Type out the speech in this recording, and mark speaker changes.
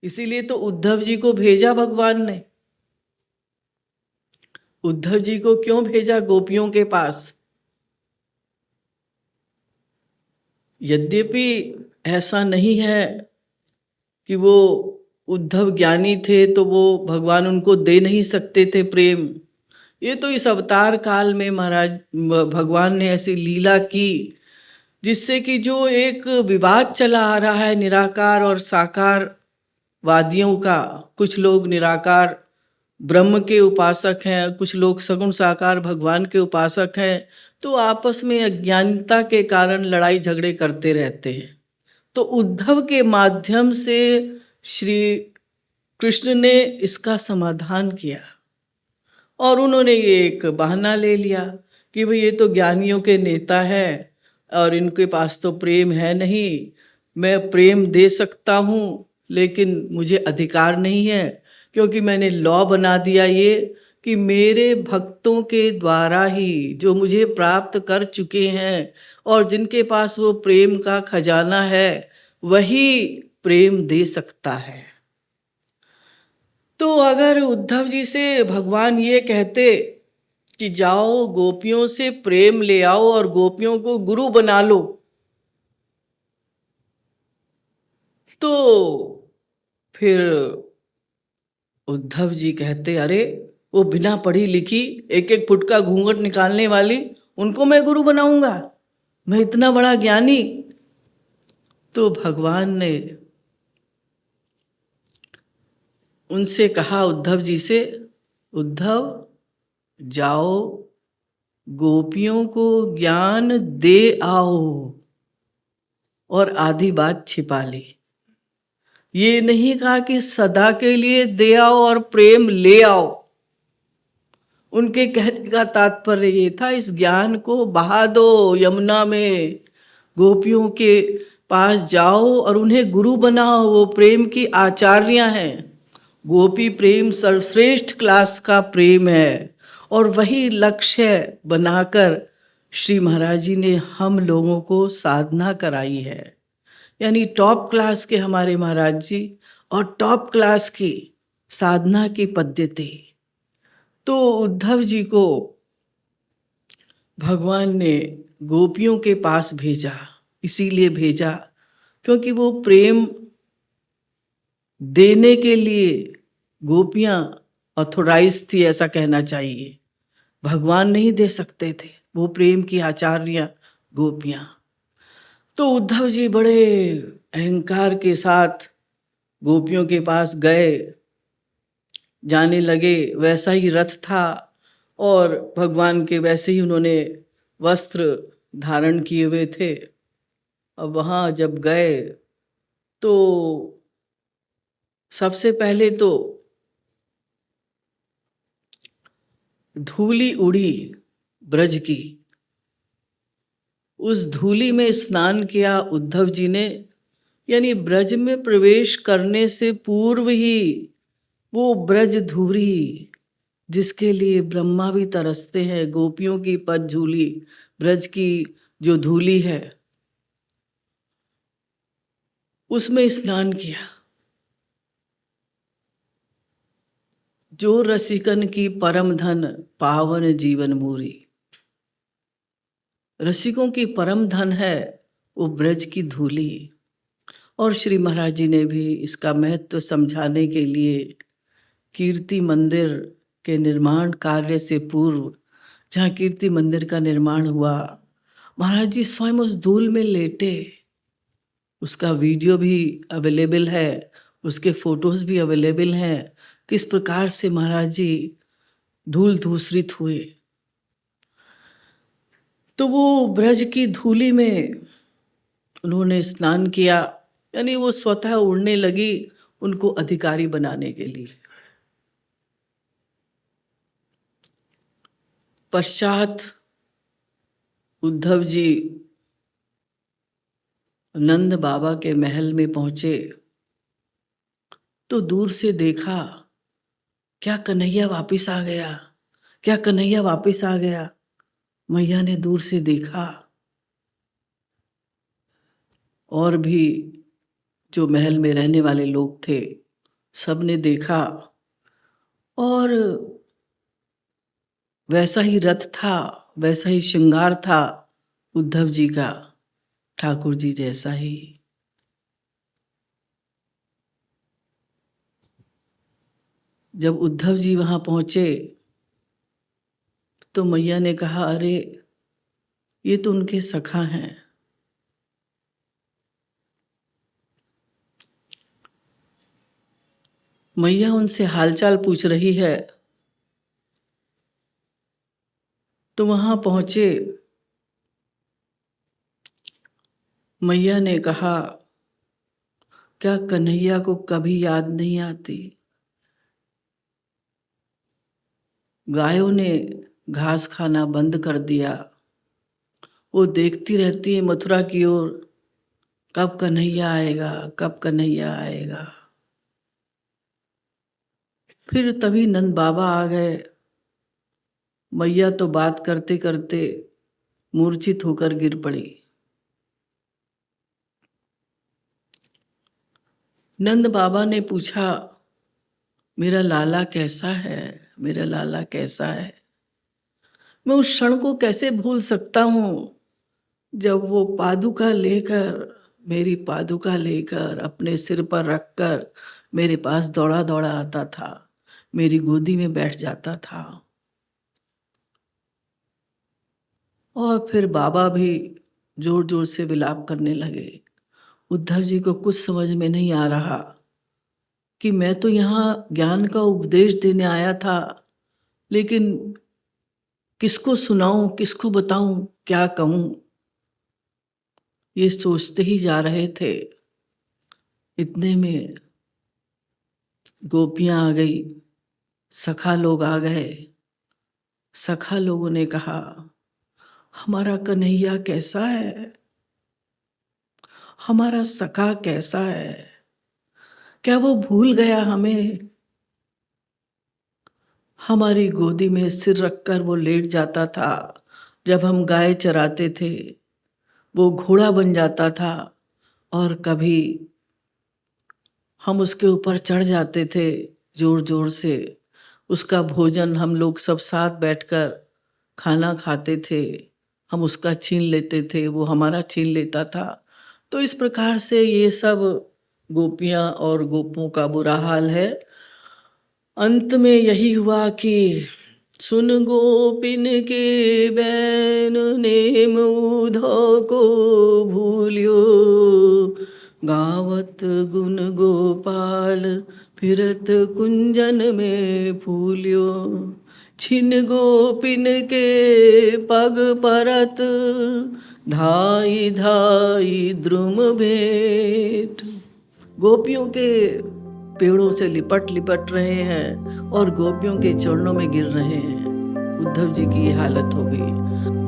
Speaker 1: इसीलिए तो उद्धव जी को भेजा भगवान ने। उद्धव जी को क्यों भेजा गोपियों के पास? यद्यपि ऐसा नहीं है कि वो उद्धव ज्ञानी थे तो वो भगवान उनको दे नहीं सकते थे प्रेम। ये तो इस अवतार काल में महाराज भगवान ने ऐसी लीला की जिससे कि जो एक विवाद चला आ रहा है निराकार और साकार वादियों का, कुछ लोग निराकार ब्रह्म के उपासक हैं, कुछ लोग सगुण साकार भगवान के उपासक हैं, तो आपस में अज्ञानता के कारण लड़ाई झगड़े करते रहते हैं। तो उद्धव के माध्यम से श्री कृष्ण ने इसका समाधान किया और उन्होंने ये एक बहाना ले लिया कि भाई ये तो ज्ञानियों के नेता है और इनके पास तो प्रेम है नहीं, मैं प्रेम दे सकता हूँ लेकिन मुझे अधिकार नहीं है, क्योंकि मैंने लॉ बना दिया ये कि मेरे भक्तों के द्वारा ही जो मुझे प्राप्त कर चुके हैं और जिनके पास वो प्रेम का खजाना है वही प्रेम दे सकता है। तो अगर उद्धव जी से भगवान ये कहते कि जाओ गोपियों से प्रेम ले आओ और गोपियों को गुरु बना लो, तो फिर उद्धव जी कहते अरे वो बिना पढ़ी लिखी एक एक फुट का घूंघट निकालने वाली, उनको मैं गुरु बनाऊंगा, मैं इतना बड़ा ज्ञानी। तो भगवान ने उनसे कहा उद्धव जी से, उद्धव जाओ गोपियों को ज्ञान दे आओ, और आधी बात छिपा ली। ये नहीं कहा कि सदा के लिए दे आओ और प्रेम ले आओ। उनके कहने का तात्पर्य ये था इस ज्ञान को बहा दो यमुना में, गोपियों के पास जाओ और उन्हें गुरु बनाओ, वो प्रेम की आचार्य हैं। गोपी प्रेम सर्वश्रेष्ठ क्लास का प्रेम है और वही लक्ष्य बनाकर श्री महाराज जी ने हम लोगों को साधना कराई है। यानी टॉप क्लास के हमारे महाराज जी और टॉप क्लास की साधना की पद्धति। तो उद्धव जी को भगवान ने गोपियों के पास भेजा, इसीलिए भेजा क्योंकि वो प्रेम देने के लिए गोपियां ऑथोराइज थी, ऐसा कहना चाहिए। भगवान नहीं दे सकते थे, वो प्रेम की आचार्य गोपियां। तो उद्धव जी बड़े अहंकार के साथ गोपियों के पास गए, जाने लगे। वैसा ही रथ था और भगवान के वैसे ही उन्होंने वस्त्र धारण किए हुए थे। अब वहाँ जब गए तो सबसे पहले तो धूली उड़ी ब्रज की, उस धूली में स्नान किया उद्धव जी ने। यानी ब्रज में प्रवेश करने से पूर्व ही वो ब्रज धूरी जिसके लिए ब्रह्मा भी तरसते हैं, गोपियों की पद झूली, ब्रज की जो धूली है, उसमें स्नान किया। जो रसिकन की परम धन पावन जीवन मूरी, रसिकों की परम धन है वो ब्रज की धूली। और श्री महाराज जी ने भी इसका महत्व समझाने के लिए कीर्ति मंदिर के निर्माण कार्य से पूर्व, जहाँ कीर्ति मंदिर का निर्माण हुआ, महाराज जी स्वयं उस धूल में लेटे। उसका वीडियो भी अवेलेबल है, उसके फोटोज भी अवेलेबल हैं, किस प्रकार से महाराज जी धूल धूसरित हुए। तो वो ब्रज की धूली में उन्होंने स्नान किया, यानी वो स्वतः उड़ने लगी उनको अधिकारी बनाने के लिए। पश्चात उद्धव जी नंद बाबा के महल में पहुंचे तो दूर से देखा, क्या कन्हैया वापिस आ गया, क्या कन्हैया वापिस आ गया। मैया ने दूर से देखा और भी जो महल में रहने वाले लोग थे सबने देखा और वैसा ही रथ था, वैसा ही श्रृंगार था उद्धव जी का, ठाकुर जी जैसा ही। जब उद्धव जी वहाँ पहुँचे तो मैया ने कहा, अरे ये तो उनके सखा हैं। मैया उनसे हालचाल पूछ रही है। तो वहाँ पहुँचे, मैया ने कहा, क्या कन्हैया को कभी याद नहीं आती? गायों ने घास खाना बंद कर दिया, वो देखती रहती है मथुरा की ओर, कब कन्हैया आएगा, कब कन्हैया आएगा। फिर तभी नंद बाबा आ गए। मैया तो बात करते करते मूर्छित होकर गिर पड़ी। नंद बाबा ने पूछा, मेरा लाला कैसा है, मेरा लाला कैसा है? मैं उस क्षण को कैसे भूल सकता हूँ जब वो पादुका लेकर, मेरी पादुका लेकर अपने सिर पर रखकर मेरे पास दौड़ा दौड़ा आता था, मेरी गोदी में बैठ जाता था। और फिर बाबा भी जोर जोर से विलाप करने लगे। उद्धव जी को कुछ समझ में नहीं आ रहा कि मैं तो यहाँ ज्ञान का उपदेश देने आया था, लेकिन किसको सुनाऊं, किसको बताऊं, क्या कहूं, ये सोचते ही जा रहे थे। इतने में गोपियां आ गई, सखा लोग आ गए। सखा लोगों ने कहा, हमारा कन्हैया कैसा है, हमारा सखा कैसा है, क्या वो भूल गया हमें? हमारी गोदी में सिर रखकर वो लेट जाता था, जब हम गाय चराते थे वो घोड़ा बन जाता था, और कभी हम उसके ऊपर चढ़ जाते थे जोर जोर से। उसका भोजन हम लोग सब साथ बैठकर खाना खाते थे, हम उसका छीन लेते थे, वो हमारा छीन लेता था। तो इस प्रकार से ये सब गोपियाँ और गोपों का बुरा हाल है। अंत में यही हुआ कि सुन गोपिन के बैन नेम उधो को भूलियो, गावत गुण गोपाल फिरत कुंजन में फूलियो, छिन गोपिन के पग परत धाई धाई द्रुम भेंट। गोपियों के पेड़ों से लिपट लिपट रहे हैं और गोपियों के चरणों में गिर रहे हैं। उद्धव जी की ये हालत हो गई।